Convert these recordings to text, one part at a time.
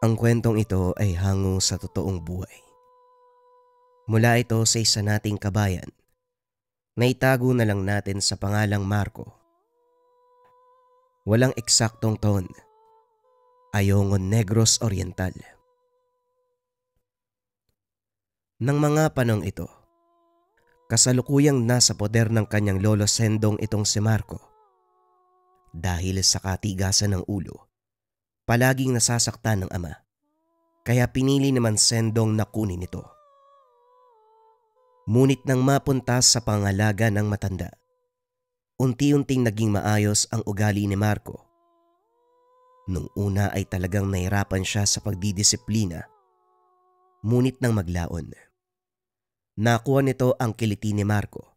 Ang kwentong ito ay hango sa totoong buhay. Mula ito sa isa nating kabayan na itago na lang natin sa pangalang Marco. Walang eksaktong taon. Ayongon Negros Oriental. Nang mga panong ito, kasalukuyang nasa poder ng kanyang lolo Sendong itong si Marco. Dahil sa katigasan ng ulo, palaging nasasaktan ng ama, kaya pinili naman Sendong na kunin ito. Ngunit nang mapunta sa pangalaga ng matanda, unti-unting naging maayos ang ugali ni Marco. Nung una ay talagang nahirapan siya sa pagdidisiplina, ngunit nang maglaon, nakuha nito ang kiliti ni Marco.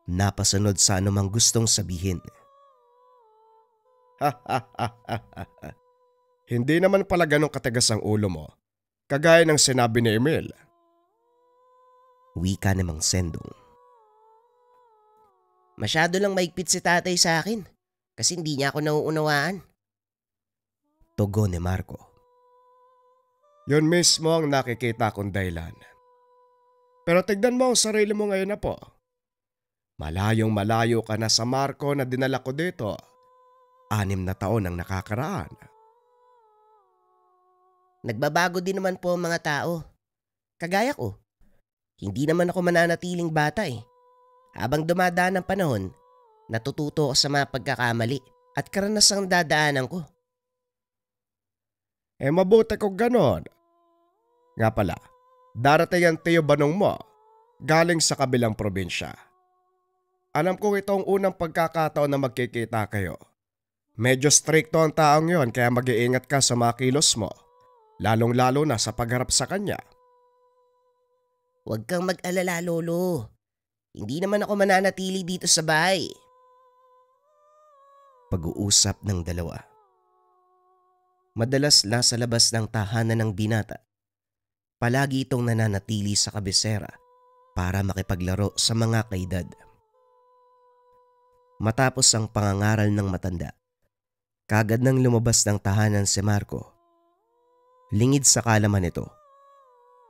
Napasunod sa anumang gustong sabihin. Hindi naman pala ganong katigas ang ulo mo, kagaya ng sinabi ni Emil. Wika ni Mang Sendong. Masyado lang maigpit si tatay sa akin kasi hindi niya ako nauunawaan. Tugon ni Marco. Yun mismo ang nakikita kong dahilan. Pero tignan mo ang sarili mo ngayon na po. Malayong malayo ka na sa Marco na dinala ko dito. 6 na taon ang nakakaraan. Nagbabago din naman po ang mga tao. Kagaya ko. Hindi naman ako mananatiling bata eh. Habang dumadaan ang panahon, natututo ako sa mga pagkakamali at karanasang dadaanan ko. Mabuti kung ganon. Nga pala, darating ang tiyo banong mo, galing sa kabilang probinsya. Alam kong ito ang unang pagkakataon na magkikita kayo. Medyo stricto ang taong yon kaya mag-iingat ka sa mga kilos mo, lalong-lalo na sa pagharap sa kanya. Huwag kang mag-alala, Lolo. Hindi naman ako mananatili dito sa bahay. Pag-uusap ng dalawa. Madalas nasa labas ng tahanan ng binata. Palagi itong nananatili sa kabisera para makipaglaro sa mga kaedad. Matapos ang pangangaral ng matanda, kagad nang lumabas ng tahanan si Marco. Lingid sa kalaman nito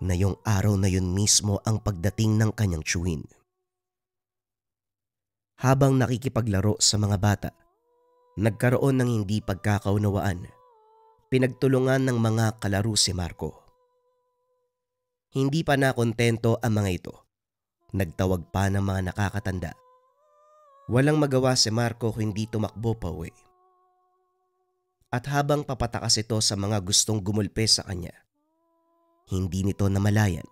na yung araw na yun mismo ang pagdating ng kanyang tiyuhin. Habang nakikipaglaro sa mga bata, nagkaroon ng hindi pagkakaunawaan. Pinagtulungan ng mga kalaro si Marco. Hindi pa nakontento ang mga ito. Nagtawag pa ng mga nakakatanda. Walang magawa si Marco kung hindi tumakbo pa uwi. At habang papatakas ito sa mga gustong gumulpe sa kanya, hindi nito namalayan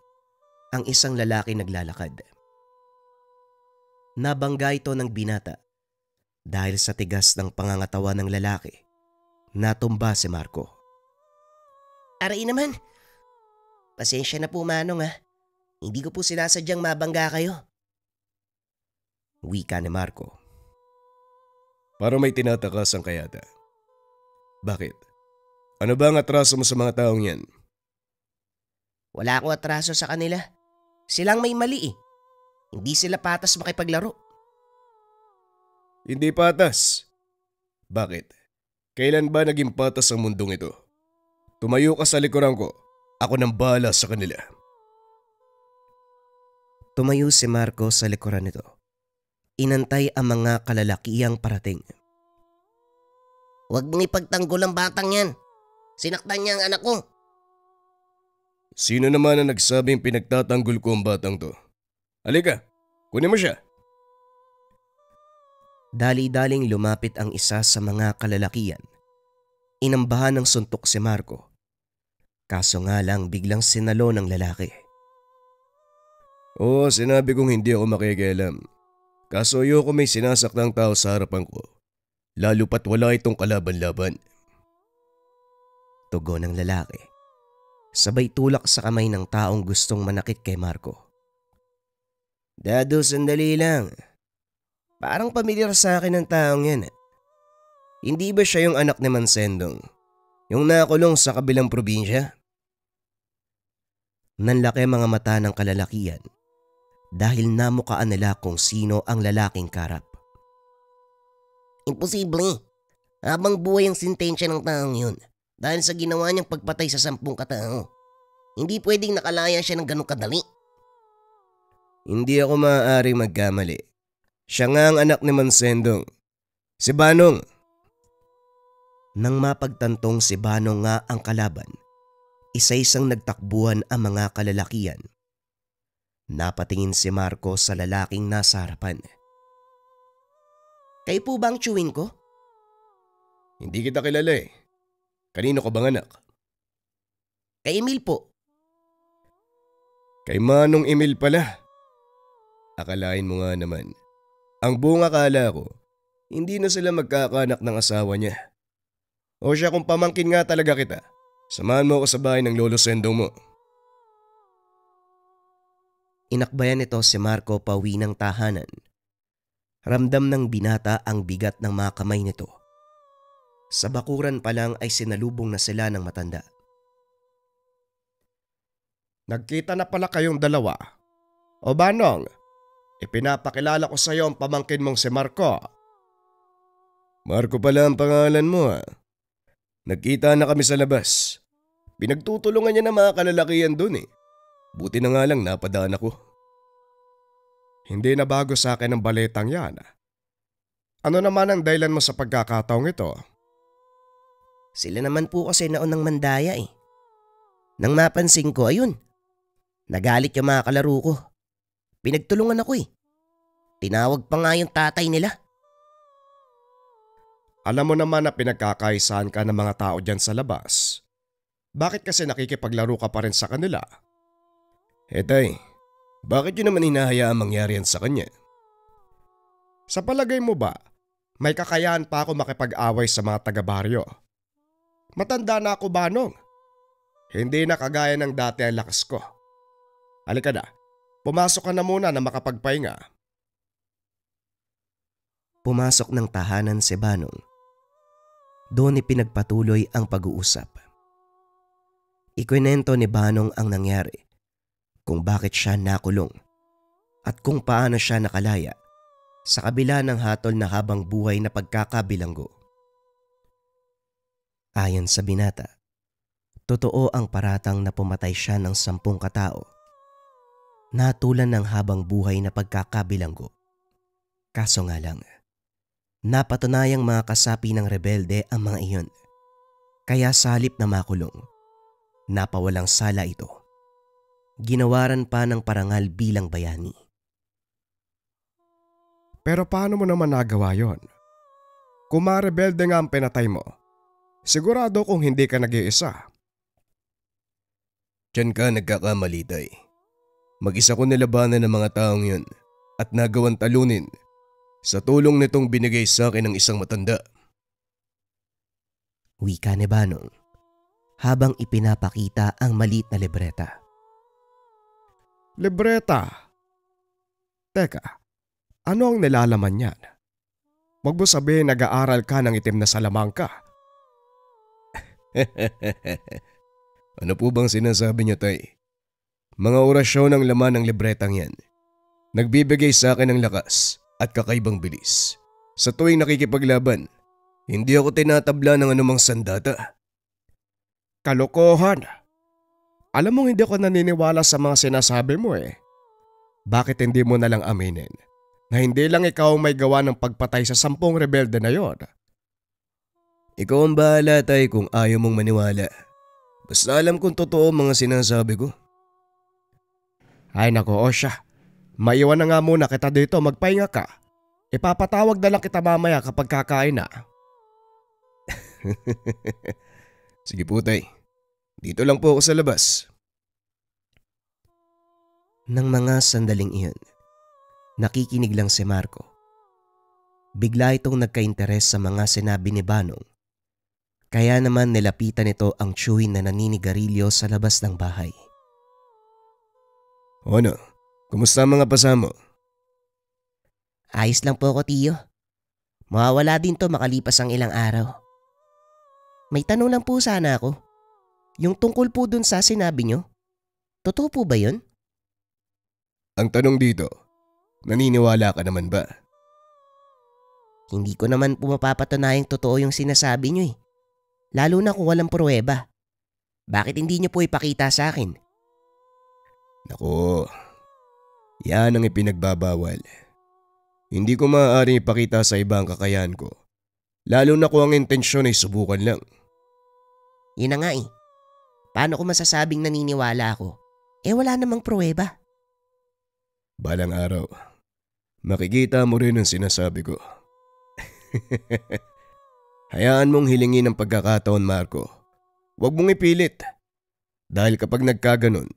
ang isang lalaki naglalakad. Nabangga ito ng binata dahil sa tigas ng pangangatawa ng lalaki. Natumba si Marco. Aray naman. Pasensya na po, Manong ha. Hindi ko po sinasadyang mabangga kayo. Wika ni Marco. Para may tinatakas ang kayata. Bakit? Ano ba ang atraso mo sa mga taong yan? Wala akong atraso sa kanila. Silang may mali eh. Hindi sila patas makipaglaro. Hindi patas. Bakit? Kailan ba naging patas ang mundong ito? Tumayo ka sa likuran ko. Ako nang bahala sa kanila. Tumayo si Marco sa likuran nito. Inantay ang mga kalalakihang parating. Huwag mong ipagtanggol ang batang yan. Sinaktan niya ang anak ko. Sino naman ang nagsabing pinagtatanggol ko ang batang to? Halika, kunin mo siya. Dali-daling lumapit ang isa sa mga kalalakihan. Inambahan ng suntok si Marco. Kaso nga lang biglang sinalo ng lalaki. Oo, sinabi kong hindi ako makikialam. Kaso ayoko may sinasaktang tao sa harapan ko. Lalo pat wala itong kalaban-laban. Tugon ng lalaki. Sabay tulak sa kamay ng taong gustong manakit kay Marco. Dado, sandali lang. Parang pamilyar sa akin ang taong yan. Hindi ba siya yung anak ni Mansendong? Yung nakulong sa kabilang probinsya? Nanlaki mga mata ng kalalakihan dahil namukaan nila kung sino ang lalaking karap. Imposible. Habang buhay ang sintensya ng taong yun. dahil sa ginawa niyang pagpatay sa 10 katao. Hindi pwedeng nakalaya siya ng ganong kadali. Hindi ako maaaring magkamali. Siya nga ang anak ni Mansendong. Si Banong. Nang mapagtantong si Banong nga ang kalaban, isa-isang nagtakbuhan ang mga kalalakian. Napatingin si Marco sa lalaking nasa harapan. Kayo po ba ang tiyuhin ko? Hindi kita kilala eh. Kanino ka bang anak? Kay Emil po. Kay Manong Emil pala. Akalain mo nga naman. Ang buong akala ko, hindi na sila magkakaanak ng asawa niya. O siya kung pamangkin nga talaga kita, samahan mo ako sa bahay ng lolo Sendong mo. Inakbayan nito si Marco pauwi ng tahanan. Ramdam ng binata ang bigat ng mga kamay nito. Sa bakuran pa lang ay sinalubong na sila ng matanda. Nagkita na pala kayong dalawa. O Banong, ipinapakilala ko sa iyo ang pamangkin mong si Marco. Marco pala ang pangalan mo ha. Nagkita na kami sa labas. Pinagtutulungan niya ng mga kalalakihan dun eh. Buti na nga lang napadaan ako. Hindi na bago sa akin ang balitang yan. Ano naman ang dahilan mo sa pagkakataong ito? Sila naman po kasi naunang mandaya eh. Nang mapansin ko, ayun. Nagalit yung mga kalaro ko. Pinagtulungan ako eh. Tinawag pa nga yung tatay nila. Alam mo naman na pinagkakaisahan ka ng mga tao dyan sa labas. Bakit kasi nakikipaglaro ka pa rin sa kanila? Tay, bakit yun naman hinahayaan mangyari yan sa kanya? Sa palagay mo ba, may kakayahan pa ako makipag-away sa mga taga-baryo? Matanda na ako, Banong. Hindi na kagaya ng dati ang lakas ko. Halika na, pumasok ka na muna na makapagpahinga. Pumasok ng tahanan si Banong. Doon ipinagpatuloy ang pag-uusap. Ikwinento ni Banong ang nangyari, kung bakit siya nakulong at kung paano siya nakalaya sa kabila ng hatol na habang buhay na pagkakabilanggo. Ayon sa binata, totoo ang paratang na pumatay siya ng 10 katao, natulan ng habang buhay na pagkakabilanggo. Kaso nga lang, napatunayang mga kasapi ng rebelde ang mga iyon, kaya sa halip na makulong, napawalang sala ito. Ginawaran pa ng parangal bilang bayani. Pero paano mo naman nagawa yon? Kung mga rebelde nga ang pinatay mo, sigurado kung hindi ka nag-iisa. Diyan ka nagkakamali, Tay. Mag-isa ko nilabanan ng mga taong yun at nagawan talunin sa tulong nitong binigay sa akin ng isang matanda. Wika ni Banong habang ipinapakita ang maliit na libreta. Libreta? Teka, ano ang nilalaman niyan? Huwag mo sabihin nag-aaral ka ng itim na salamangka. Ano po bang sinasabi niyo, Tay? Mga orasyon ang laman ng libretang yan. Nagbibigay sa akin ng lakas at kakaibang bilis. Sa tuwing nakikipaglaban, hindi ako tinatabla ng anumang sandata. Kalokohan! Alam mong hindi ako naniniwala sa mga sinasabi mo eh. Bakit hindi mo na lang aminin na hindi lang ikaw may gawa ng pagpatay sa 10 rebelde na yon? Ikaw ang bahala, Tay, kung ayaw mong maniwala. Basta alam kong totoo mga sinasabi ko. Ay nako, Osha. Maiwan na nga muna kita dito, magpahinga ka. Ipapatawag na lang kita mamaya kapag kakain na. Sige po, Tay. Dito lang po ako sa labas. Nang mga sandaling iyon, nakikinig lang si Marco. Bigla itong nagka-interes sa mga sinabi ni Banong. Kaya naman nilapitan nito ang tiyuhin na naninigarilyo sa labas ng bahay. Ano? Kumusta ang mga pasamo? Ayos lang po ako, tiyo. Mawawala din to makalipas ang ilang araw. May tanong lang po sana ako. Yung tungkol po dun sa sinabi nyo, totoo po ba yun? Ang tanong dito, naniniwala ka naman ba? Hindi ko naman po mapapatunayang totoo yung sinasabi nyo eh. Lalo na kung walang pruweba. Bakit hindi niyo po ipakita sa akin? Naku, yan ang ipinagbabawal. Hindi ko maaaring ipakita sa iba ang kakayahan ko. Lalo na kung ang intensyon ay subukan lang. Yun na nga eh. Paano ko masasabing naniniwala ako? Wala namang pruweba. Balang araw, makikita mo rin ang sinasabi ko. Hayaan mong hilingin ang pagkakataon, Marco. Huwag mong ipilit. Dahil kapag nagkaganon,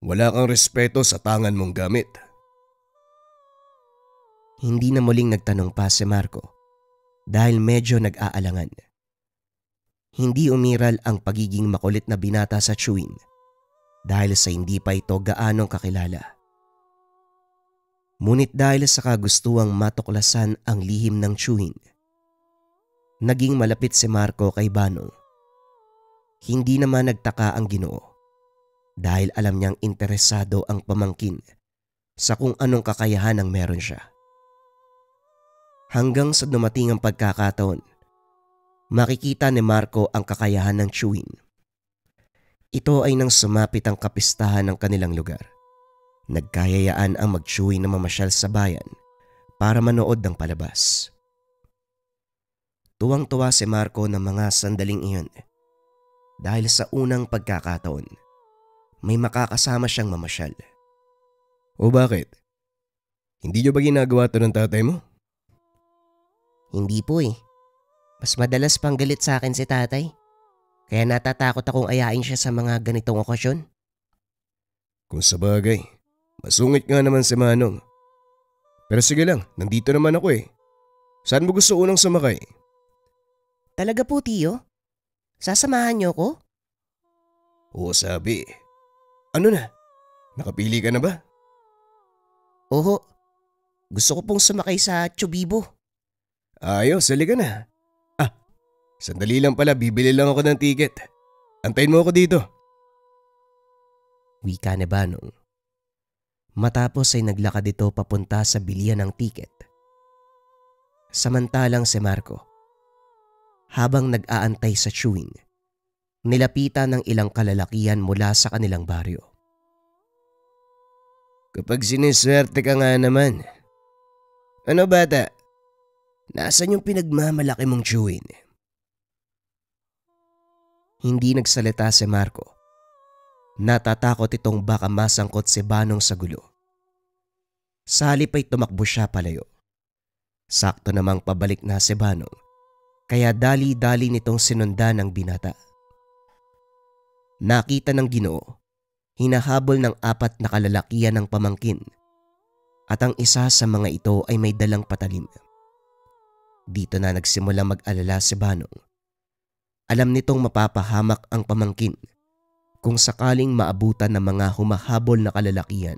wala kang respeto sa tangan mong gamit. Hindi na muling nagtanong pa si Marco dahil medyo nag-aalangan. Hindi umiral ang pagiging makulit na binata sa Chewin dahil sa hindi pa ito gaanong kakilala. Ngunit dahil sa kagustuhang matuklasan ang lihim ng Chewin, naging malapit si Marco kay Banong. Hindi naman nagtaka ang Ginoo dahil alam niyang interesado ang pamangkin sa kung anong kakayahan ang meron siya. Hanggang sa dumating ang pagkakataon, makikita ni Marco ang kakayahan ng Chewin. Ito ay nang sumapit ang kapistahan ng kanilang lugar. Nagkayayaan ang mag-Chewin na mamasyal sa bayan para manood ng palabas. Tuwang-tuwa si Marco ng mga sandaling iyon dahil sa unang pagkakataon, may makakasama siyang mamasyal. O bakit? Hindi niyo ba ginagawa ito ng tatay mo? Hindi po eh. Mas madalas pang galit sa akin si tatay. Kaya natatakot akong ayain siya sa mga ganitong okasyon. Kung sabagay, masungit nga naman si Manong. Pero sige lang, nandito naman ako eh. Saan mo gusto unang sumakay? Talaga po, Tiyo? Sasamahan niyo ko? Oo, sabi. Ano na? Nakapili ka na ba? Oho. Gusto ko pong sumakay sa Chubibo. Ayos, halika na. Sandali lang pala, bibili lang ako ng ticket. Antayin mo ako dito. Wika ni Banong. Matapos ay naglakad ito papunta sa bilihan ng tiket. Samantalang si Marco, habang nag-aantay sa Chewin, nilapitan ng ilang kalalakihan mula sa kanilang baryo. Kapag siniswerte ka nga naman. Ano bata? Nasaan yung pinagmamalaki mong Chewin? Hindi nagsalita si Marco. Natatakot itong baka masangkot si Banong sa gulo. Sa halip ay tumakbo siya palayo. Sakto namang pabalik na si Banong, kaya dali-dali nitong sinundan ng binata. Nakita ng Ginoo, hinahabol ng 4 na kalalakihan ng pamangkin at ang isa sa mga ito ay may dalang patalim. Dito na nagsimula mag-alala si Banong. Alam nitong mapapahamak ang pamangkin kung sakaling maabutan ng mga humahabol na kalalakihan.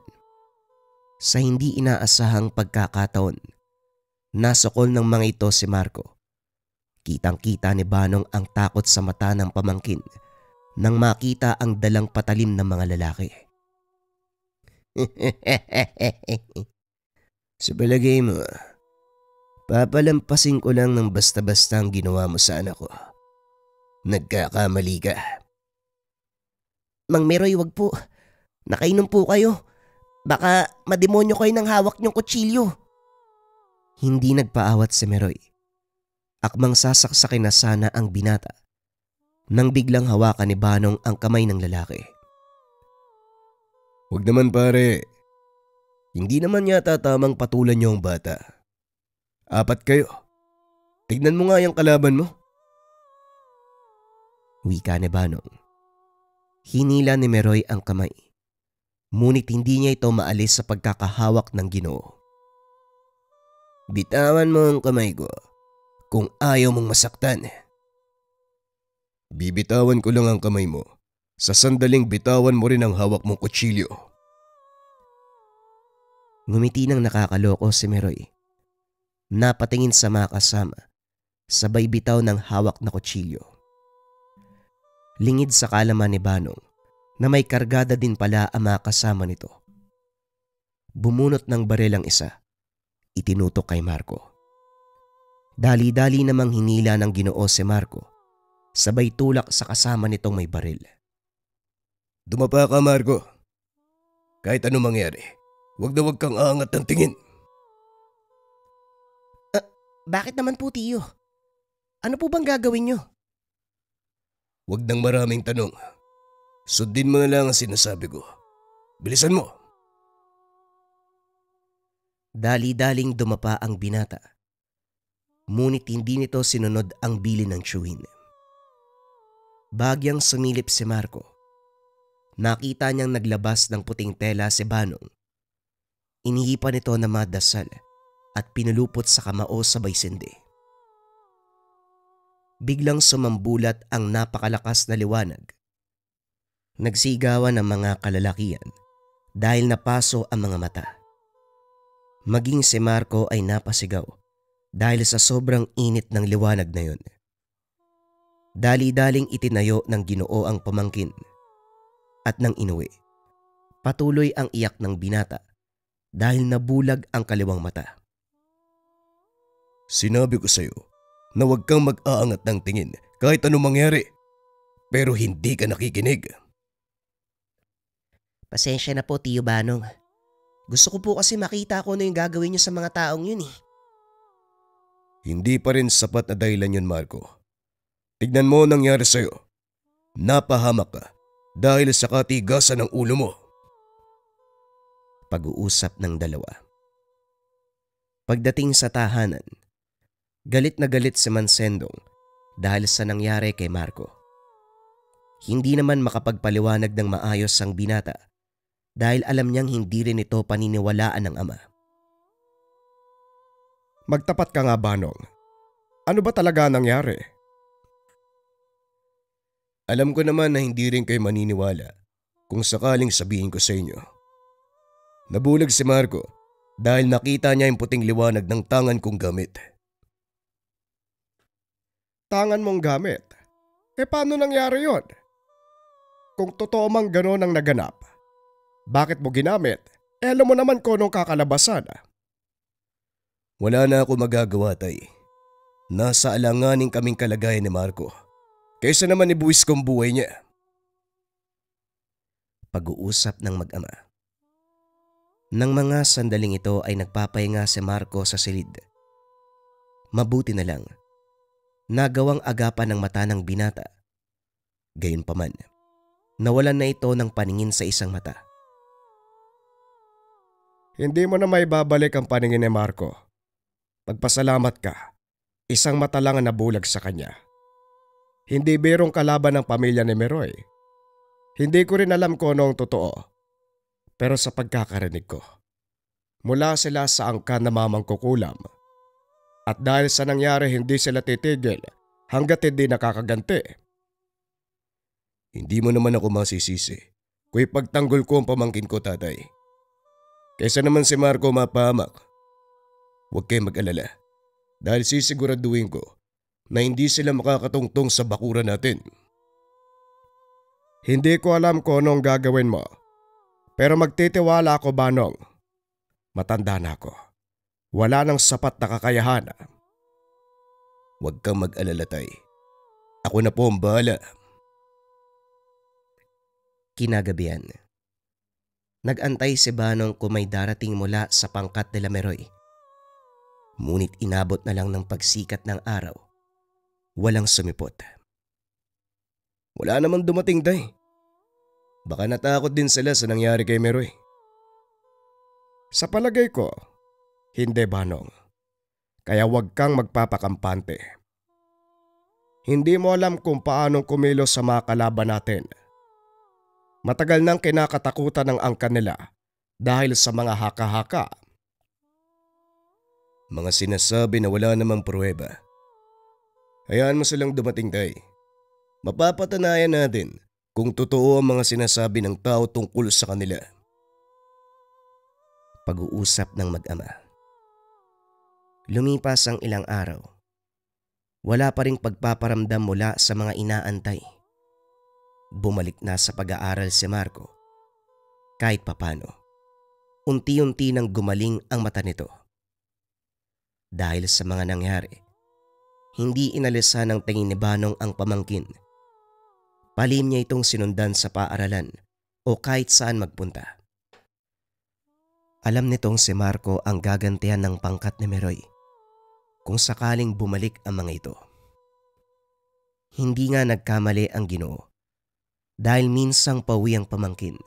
Sa hindi inaasahang pagkakataon, nasukol ng mga ito si Marco. Kitang-kita ni Banong ang takot sa mata ng pamangkin nang makita ang dalang patalim ng mga lalaki. Sa palagay mo, papalampasin ko lang ng basta-basta ang ginawa mo sa anak ko. Nagkakamali ka. Mang Meroy, wag po. Nakainom po kayo. Baka mademonyo kayo ng hawak niyong kutsilyo. Hindi nagpaawat si Meroy. Akmang sasaksakin na sana ang binata nang biglang hawakan ni Banong ang kamay ng lalaki. Huwag naman pare. Hindi naman yata tamang patulan niyo ang bata. 4 kayo. Tignan mo nga yung kalaban mo. Wika ni Banong. Hinila ni Meroy ang kamay. Ngunit hindi niya ito maalis sa pagkakahawak ng Ginoo. Bitawan mo ang kamay ko kung ayaw mong masaktan. Bibitawan ko lang ang kamay mo. Sa sandaling bitawan mo rin ang hawak mong kutsilyo. Ngumiti ng nakakaloko si Meroy. Napatingin sa mga kasama, sabay bitaw ng hawak na kutsilyo. Lingid sa kalaman ni Banong na may kargada din pala ang mga kasama nito. Bumunot ng baril ang isa, itinutok kay Marco. Dali-dali namang hinila ng Ginoo si Marco sabay tulak sa kasama nitong may baril. Dumapa ka, Marco. Kahit anong mangyari, wag kang aangat ng tingin. Bakit naman po, tiyo? Ano po bang gagawin nyo? Wag nang maraming tanong. Sundin mo na lang ang sinasabi ko. Bilisan mo. Dali-daling dumapa ang binata. Ngunit hindi nito sinunod ang bilin ng tiyuhin. Bagyang sumilip si Marco. Nakita niyang naglabas ng puting tela si Banong. Inihipan nito na madasal at pinulupot sa kamao sabay sindi. Biglang sumambulat ang napakalakas na liwanag. Nagsigawan ang mga kalalakian dahil napaso ang mga mata. Maging si Marco ay napasigaw dahil sa sobrang init ng liwanag na yun. Dali-daling itinayo ng Ginoo ang pamangkin at nang inuwi. Patuloy ang iyak ng binata dahil nabulag ang kaliwang mata. Sinabi ko sa'yo na huwag kang mag-aangat ng tingin kahit anong mangyari. Pero hindi ka nakikinig. Pasensya na po, Tiyo Banong. Gusto ko po kasi makita ko ano yung gagawin nyo sa mga taong yun eh. Hindi pa rin sapat na dahilan yun, Marco. Tignan mo ang nangyari sa'yo. Napahamak ka dahil sa katigasan ng ulo mo. Pag-uusap ng dalawa. Pagdating sa tahanan, galit na galit si Mansendong dahil sa nangyari kay Marco. Hindi naman makapagpaliwanag ng maayos ang binata dahil alam niyang hindi rin ito paniniwalaan ng ama. Magtapat ka nga, Banong. Ano ba talaga nangyari? Alam ko naman na hindi rin kayo maniniwala kung sakaling sabihin ko sa inyo. Nabulag si Marco dahil nakita niya yung puting liwanag ng tangan kong gamit. Tangan mong gamit? Paano nangyari yon? Kung totoo mang gano'n ang naganap, bakit mo ginamit? Alam mo naman kung anong kakalabasan. Wala na ako magagawa, tay. Nasa alanganing kaming kalagayan ni Marco. Kaysa naman ibuwis kong buhay niya. Pag-uusap ng mag-ama. Nang mga sandaling ito ay nagpapahinga si Marco sa silid. Mabuti na lang. Nagawang agapan ng mata ng binata. Gayunpaman, nawalan na ito ng paningin sa isang mata. Hindi mo na may babalik ang paningin ni Marco. Magpasalamat ka. Isang mata lang ang nabulag sa kanya. Hindi birong kalaban ng pamilya ni Meroy. Hindi ko rin alam kung ano ang totoo. Pero sa pagkakarinig ko, mula sila sa angkan na mamangkukulam. At dahil sa nangyari hindi sila titigil hanggat hindi nakakaganti. Hindi mo naman ako masisisi kung ipagtanggol ko ang pamangkin ko, tatay. Kaysa naman si Marco mapahamak. Huwag kayong mag-alala dahil sisiguraduhin ko na hindi sila makakatungtong sa bakuran natin. Hindi ko alam kung anong gagawin mo, pero magtitiwala ako, Banong. Matanda na ako. Wala nang sapat na kakayahan. Huwag kang mag-alala, tay. Ako na po ang bahala. Kinagabihan. Nag-antay si Banong kung may darating mula sa pangkat nila Meroy. Ngunit inabot na lang ng pagsikat ng araw. Walang sumipot. Wala namang dumating, tay. Baka natakot din sila sa nangyari kay Meroy. Sa palagay ko, hindi, Banong. Kaya huwag kang magpapakampante. Hindi mo alam kung paanong kumilos sa mga kalaban natin. Matagal nang kinakatakutan ng angkan nila dahil sa mga haka-haka. Mga sinasabi na wala namang pruweba. Hayaan mo silang dumating, tay. Mapapatunayan natin kung totoo ang mga sinasabi ng tao tungkol sa kanila. Pag-uusap ng mag-ama. Lumipas ang ilang araw. Wala pa ring pagpaparamdam mula sa mga inaantay. Bumalik na sa pag-aaral si Marco. Kahit papano, unti-unti nang gumaling ang mata nito. Dahil sa mga nangyari, Hindi inalisan ng tingin ni Banong ang pamangkin. Palihim niya itong sinundan sa paaralan o kahit saan magpunta. Alam nitong si Marco ang gagantihan ng pangkat ni Meroy kung sakaling bumalik ang mga ito. Hindi nga nagkamali ang Ginoo dahil minsang pauwi ang pamangkin.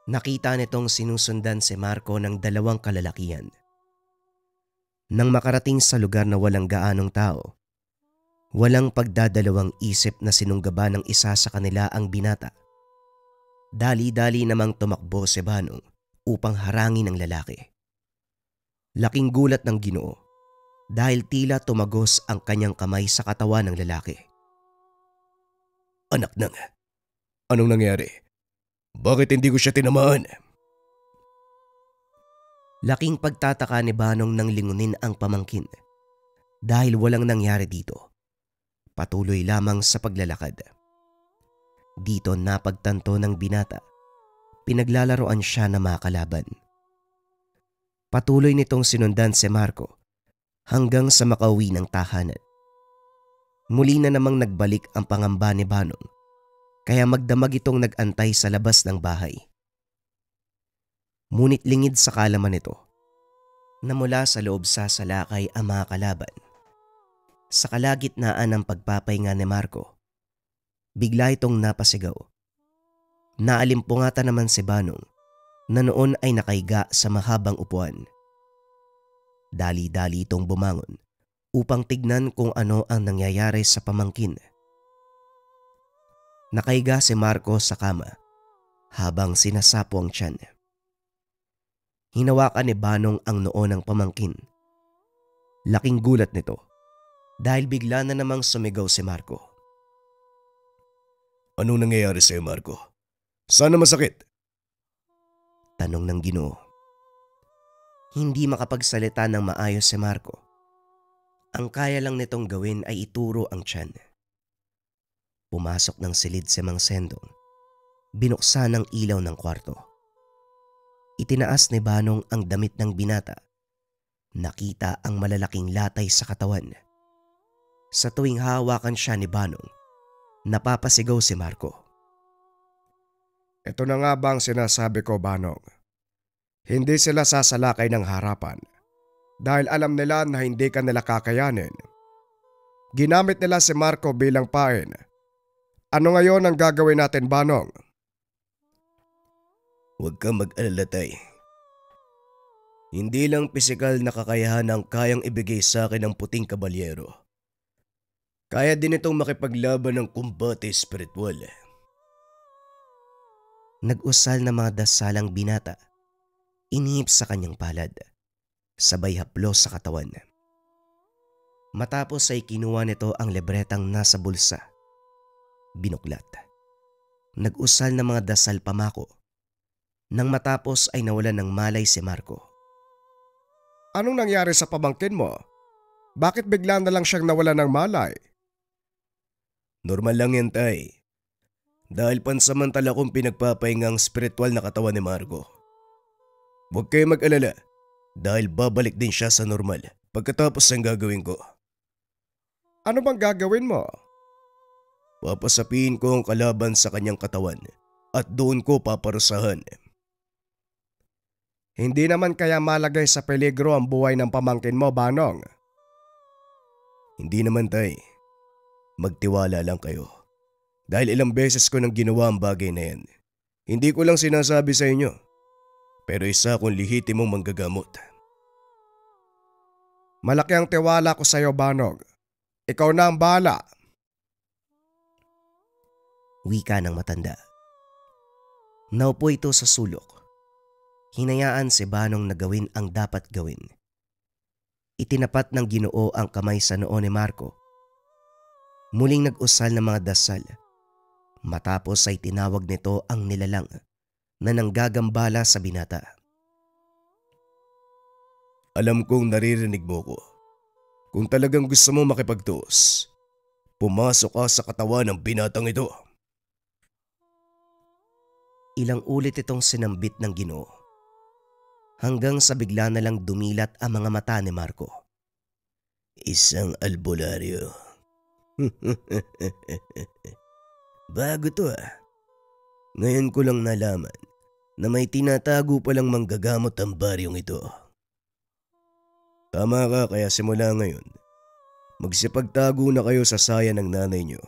Nakita nitong sinusundan si Marco ng dalawang kalalakihan. Nang makarating sa lugar na walang gaanong tao, walang pagdadalawang isip na sinunggaban ng isa sa kanila ang binata. Dali-dali namang tumakbo si Banong upang harangin ang lalaki. Laking gulat ng Ginoo dahil tila tumagos ang kanyang kamay sa katawan ng lalaki. Anak nang, anong nangyari? Bakit hindi ko siya tinamaan? Laking pagtataka ni Banong nang lingunin ang pamangkin dahil walang nangyari dito. Patuloy lamang sa paglalakad. Dito napagtanto ng binata, pinaglalaroan siya na makalaban. Patuloy nitong sinundan si Marco hanggang sa makauwi ng tahanan. Muli na namang nagbalik ang pangamba ni Banong kaya magdamag itong nag-antay sa labas ng bahay. Ngunit lingid sa kalaman nito na mula sa loob sasalakay ang mga kalaban. Sa kalagitnaan ng pagpapahinga ni Marco, bigla itong napasigaw. Naalimpungatan naman si Banong na noon ay nakahiga sa mahabang upuan. Dali-dali itong bumangon upang tignan kung ano ang nangyayari sa pamangkin. Nakahiga si Marco sa kama habang sinasapo ang tiyan. Hinawakan ni Banong ang noo ng pamangkin. Laking gulat nito dahil bigla na namang sumigaw si Marco. Anong nangyayari sa'yo, Marco? Sana masakit? Tanong ng Ginoo. Hindi makapagsalita ng maayos si Marco. Ang kaya lang nitong gawin ay ituro ang tiyan. Pumasok ng silid si Mang Sendong. Binuksan ang ilaw ng kwarto. Itinaas ni Banong ang damit ng binata. Nakita ang malalaking latay sa katawan. Sa tuwing hawakan siya ni Banong, napapasigaw si Marco. Ito na nga ba ang sinasabi ko, Banong? Hindi sila sasalakay ng harapan dahil alam nila na hindi ka nila kakayanin. Ginamit nila si Marco bilang pain. Ano ngayon ang gagawin natin, Banong? Huwag kang mag-alala, Tay. Hindi lang pisikal na kakayahan ang kayang ibigay sa akin ng puting kabalyero. Kaya din itong makipaglaban ng kumbate espiritual. Nag-usal na mga dasalang binata, inihip sa kanyang palad, sabay haplos sa katawan. Matapos ay kinuha nito ang libretang nasa bulsa. Binuklat. Nag-usal na mga dasal pamako. Nang matapos ay nawalan ng malay si Marco. Anong nangyari sa pamangkin mo? Bakit bigla na lang siyang nawalan ng malay? Normal lang yan, Tay. Dahil pansamantala kong pinagpapahinga ang spiritual na katawan ni Marco. Huwag kayo mag-alala dahil babalik din siya sa normal pagkatapos ng gagawin ko. Ano bang gagawin mo? Papasapiin ko ang kalaban sa kanyang katawan at doon ko paparusahan. Hindi naman kaya malagay sa peligro ang buhay ng pamangkin mo, Banong? Hindi naman, Tay. Magtiwala lang kayo. Dahil ilang beses ko nang ginawa ang bagay na yan. Hindi ko lang sinasabi sa inyo. Pero isa akong lihitimong manggagamot. Malaki ang tiwala ko sa iyo, Banong. Ikaw na ang bahala. Wika ng matanda. Naupo ito sa sulok. Hinayaan si Banong na gawin ang dapat gawin. Itinapat ng Ginoo ang kamay sa noo ni Marco. Muling nag-usal ng mga dasal. Matapos ay tinawag nito ang nilalang na nanggagambala sa binata. Alam kong naririnig mo ko. Kung talagang gusto mo makipagtuos, pumasok ka sa katawan ng binatang ito. Ilang ulit itong sinambit ng Ginoo. Hanggang sa bigla na lang dumilat ang mga mata ni Marco. Isang albularyo. Bago to Ngayon ko lang nalaman na may tinatago palang manggagamot ang baryong ito. Tama ka, kaya simula ngayon, magsipagtago na kayo sa saya ng nanay nyo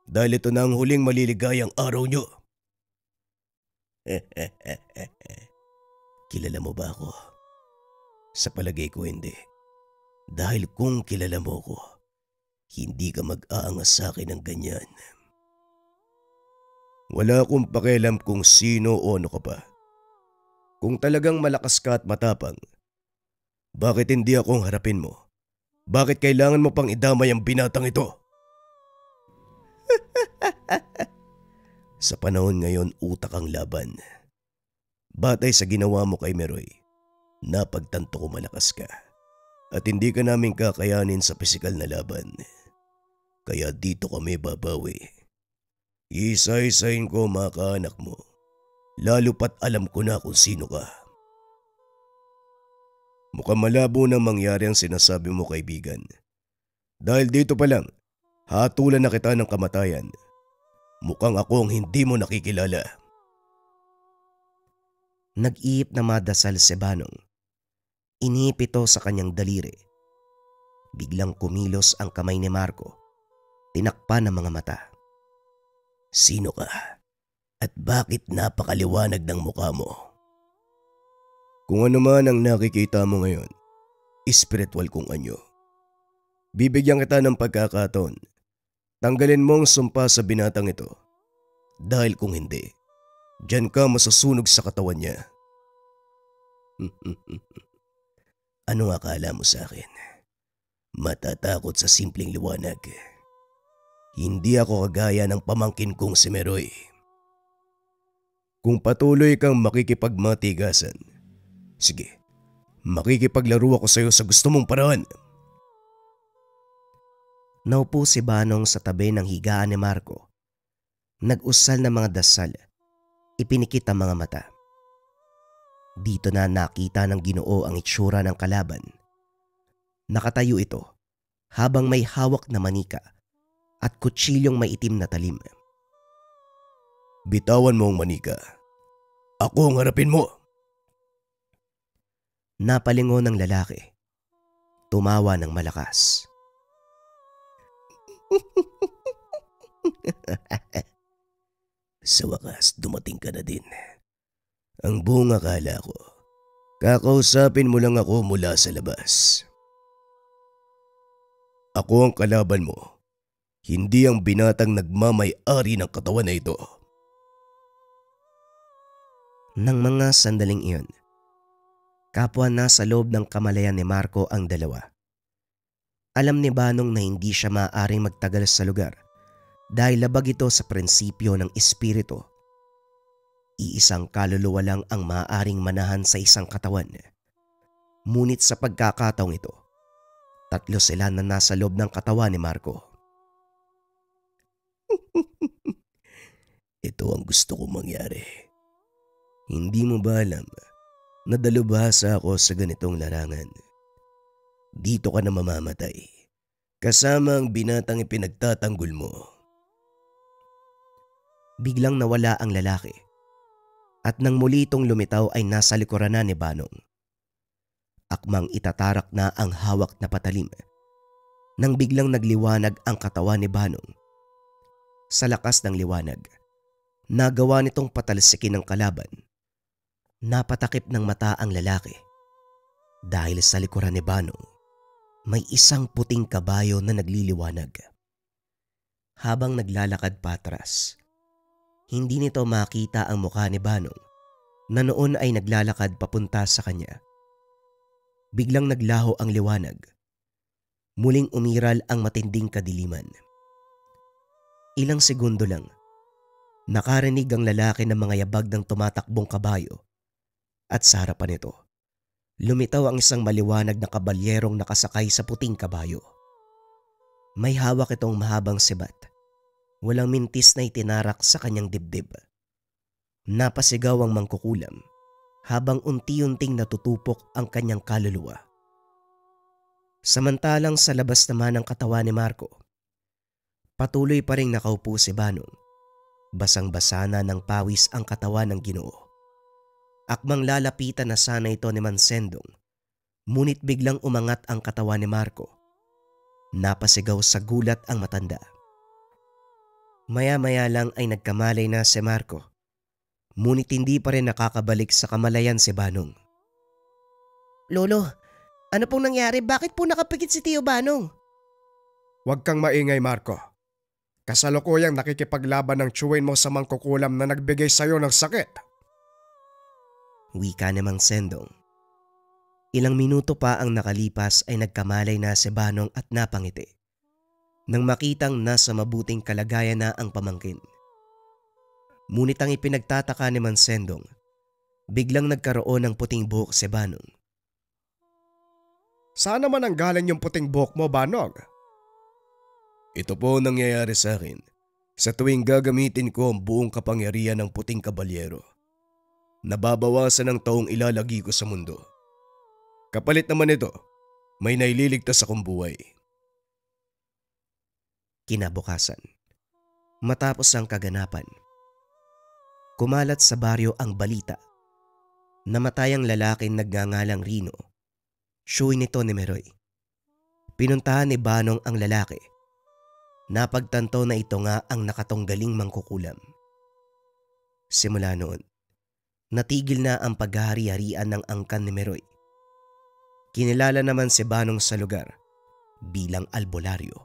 dahil ito na ang huling maliligayang araw nyo. Kilala mo ba ako? Sa palagay ko hindi. Dahil kung kilala mo ko, hindi ka mag-aangas sa akin ng ganyan. Wala akong pakialam kung sino o ano ka pa. Kung talagang malakas ka at matapang, bakit hindi akong harapin mo? Bakit kailangan mo pang idamay ang binatang ito? Sa panahon ngayon, utak ang laban. Batay sa ginawa mo kay Meroy, napagtanto ko malakas ka at hindi ka namin kakayanin sa pisikal na laban. Kaya dito kami babawi. Isa-isahin ko mga kaanak mo, lalo pat alam ko na kung sino ka. Mukhang malabo nang mangyari ang sinasabi mo, kaibigan. Dahil dito pa lang, hatulan na kita ng kamatayan. Mukhang ako ang hindi mo nakikilala. Nag-iip na madasal si Banong. Inihip ito sa kanyang daliri. Biglang kumilos ang kamay ni Marco. Tinakpan ang mga mata. Sino ka? At bakit napakaliwanag ng mukha mo? Kung ano man ang nakikita mo ngayon, espiritual kong anyo. Bibigyan kita ng pagkakataon. Tanggalin mo ang sumpa sa binatang ito. Dahil kung hindi, diyan ka masusunog sa katawan niya. Anong akala mo sa akin? Matatakot sa simpleng liwanag. Hindi ako kagaya ng pamangkin kong si Meroy. Kung patuloy kang makikipagmatigasan, sige, makikipaglaro ako sa iyo sa gusto mong paraan. Naupo si Banong sa tabi ng higaan ni Marco. Nag-usal ng mga dasal. Ipinikit ang mga mata. Dito na nakita ng Ginoo ang itsura ng kalaban. Nakatayo ito habang may hawak na manika at kutsilyong may itim na talim. Bitawan mo ang manika. Ako ang harapin mo. Napalingon ng lalaki. Tumawa ng malakas. Sa wakas, dumating ka na din. Ang buong akala ko, kakausapin mo lang ako mula sa labas. Ako ang kalaban mo, hindi ang binatang nagmamay-ari ng katawan na ito. Nang mga sandaling iyon, kapwa na sa loob ng kamalayan ni Marco ang dalawa. Alam ni Banong na hindi siya maaaring magtagal sa lugar dahil labag ito sa prinsipyo ng espiritu. Iisang kaluluwa lang ang maaaring manahan sa isang katawan. Ngunit sa pagkakataong ito, tatlo sila na nasa loob ng katawan ni Marco. Ito ang gusto kong mangyari. Hindi mo ba alam na dalubhasa ako sa ganitong larangan? Dito ka na mamamatay, kasama ang binatang ipinagtatanggol mo. Biglang nawala ang lalaki at nang muli itong lumitaw ay nasa likuran na ni Banong. Akmang itatarak na ang hawak na patalim nang biglang nagliwanag ang katawan ni Banong. Sa lakas ng liwanag, nagawa nitong patalsikin ng kalaban. Napatakip ng mata ang lalaki dahil sa likuran ni Banong may isang puting kabayo na nagliliwanag. Habang naglalakad patras, hindi nito makita ang mukha ni Banong na noon ay naglalakad papunta sa kanya. Biglang naglaho ang liwanag. Muling umiral ang matinding kadiliman. Ilang segundo lang, nakarinig ang lalaki ng mga yabag ng tumatakbong kabayo at sa harapan nito, lumitaw ang isang maliwanag na kabalyerong nakasakay sa puting kabayo. May hawak itong mahabang sibat. Walang mintis na itinarak sa kanyang dibdib. Napasigaw ang mangkukulam habang unti-unting natutupok ang kanyang kaluluwa. Samantalang sa labas naman ng katawan ni Marco, patuloy pa rin nakaupo si Banong. Basang-basa na ng pawis ang katawan ng Ginoo. Akmang lalapitan na sana ito ni Mansendong, ngunit biglang umangat ang katawan ni Marco. Napasigaw sa gulat ang matanda. Maya-maya lang ay nagkamalay na si Marco, ngunit hindi pa rin nakakabalik sa kamalayan si Banong. Lolo, ano pong nangyari? Bakit po nakapikit si Tio Banong? Huwag kang maingay, Marco. Kasalukuyang nakikipaglaban ng tsuwin mo sa mangkukulam na nagbigay sa'yo ng sakit. Wika ni Mang Sendong. Ilang minuto pa ang nakalipas ay nagkamalay na si Banong at napangiti nang makitang nasa mabuting kalagayan na ang pamangkin. Ngunit ang ipinagtataka ni Mang Sendong, biglang nagkaroon ng puting buhok si Banong. Saan naman ang galing yung puting buhok mo, Banog? Ito po ang nangyayari sa akin sa tuwing gagamitin ko ang buong kapangyarihan ng puting kabalyero. Nababawasan ang taong ilalagi ko sa mundo. Kapalit naman ito, may naililigtas akong buhay. Kinabukasan, matapos ang kaganapan, kumalat sa baryo ang balita. Namatay ang lalaking nagngangalang Rino. Siyu'y nito ni Meroy. Pinuntahan ni Banong ang lalaki. Napagtanto na ito nga ang nakatunggaling mangkukulam. Simula noon, natigil na ang paghahari-harian ng angkan ni Meroy. Kinilala naman si Banong sa lugar bilang albularyo,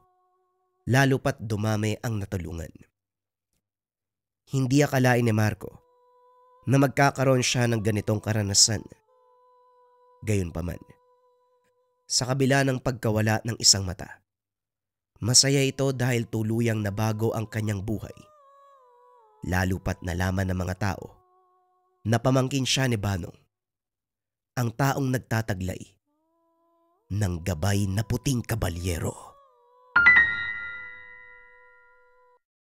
lalo pat dumami ang natulungan. Hindi akalain ni Marco na magkakaroon siya ng ganitong karanasan. Gayunpaman, sa kabila ng pagkawala ng isang mata, masaya ito dahil tuluyang nabago ang kanyang buhay. Lalo pat nalaman ng mga tao na pamangkin siya ni Banong, ang taong nagtataglay ng gabay na puting kabalyero.